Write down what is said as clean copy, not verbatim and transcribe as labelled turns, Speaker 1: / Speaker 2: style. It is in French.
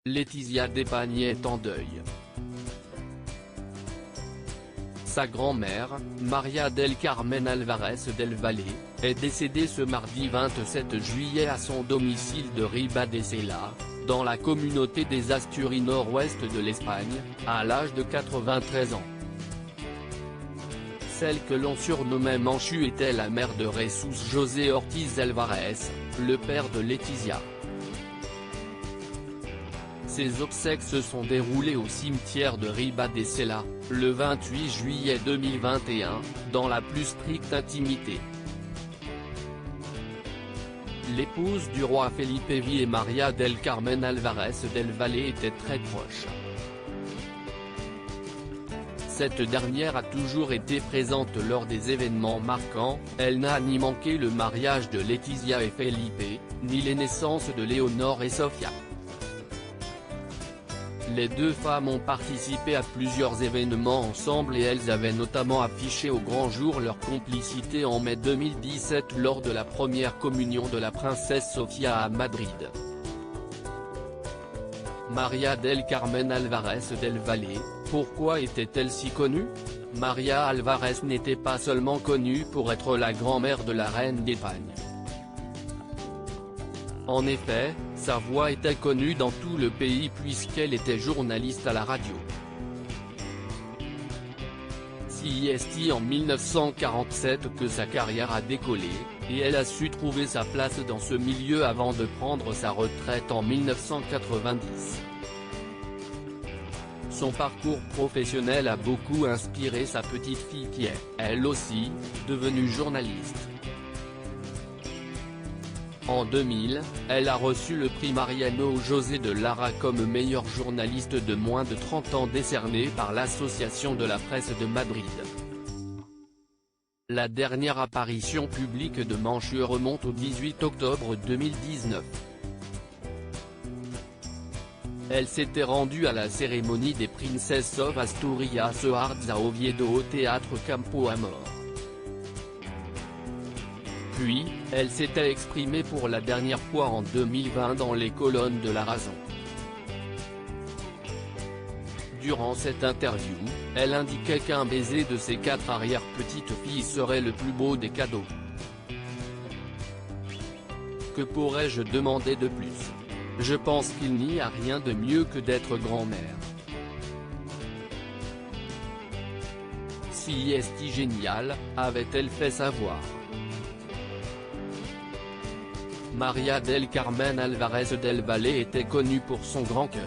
Speaker 1: Laetitia Despagnes est en deuil. Sa grand-mère, María del Carmen Álvarez del Valle, est décédée ce mardi 27 juillet à son domicile de Ribadesella, dans la communauté des Asturies nord-ouest de l'Espagne, à l'âge de 93 ans. Celle que l'on surnommait Manchu était la mère de Jesús José Ortiz Álvarez, le père de Laetitia. Ses obsèques se sont déroulées au cimetière de Ribadesella, le 28 juillet 2021, dans la plus stricte intimité. L'épouse du roi Felipe V et María del Carmen Álvarez del Valle étaient très proches. Cette dernière a toujours été présente lors des événements marquants, elle n'a ni manqué le mariage de Laetitia et Felipe, ni les naissances de Léonore et Sofia. Les deux femmes ont participé à plusieurs événements ensemble et elles avaient notamment affiché au grand jour leur complicité en mai 2017 lors de la première communion de la princesse Sofia à Madrid. María del Carmen Álvarez del Valle, pourquoi était-elle si connue? María Álvarez n'était pas seulement connue pour être la grand-mère de la reine d'Espagne. En effet, sa voix était connue dans tout le pays puisqu'elle était journaliste à la radio. C'est en 1947 que sa carrière a décollé, et elle a su trouver sa place dans ce milieu avant de prendre sa retraite en 1990. Son parcours professionnel a beaucoup inspiré sa petite fille qui est, elle aussi, devenue journaliste. En 2000, elle a reçu le prix Mariano José de Lara comme meilleure journaliste de moins de 30 ans décerné par l'Association de la presse de Madrid. La dernière apparition publique de Manchu remonte au 18 octobre 2019. Elle s'était rendue à la cérémonie des Princess of Asturias Awards à Oviedo au théâtre Campo Amor. Puis, elle s'était exprimée pour la dernière fois en 2020 dans les colonnes de La Razón. Durant cette interview, elle indiquait qu'un baiser de ses 4 arrière-petites-filles serait le plus beau des cadeaux. Que pourrais-je demander de plus? Je pense qu'il n'y a rien de mieux que d'être grand-mère. Si est génial, avait-elle fait savoir. María del Carmen Álvarez del Valle était connue pour son grand cœur.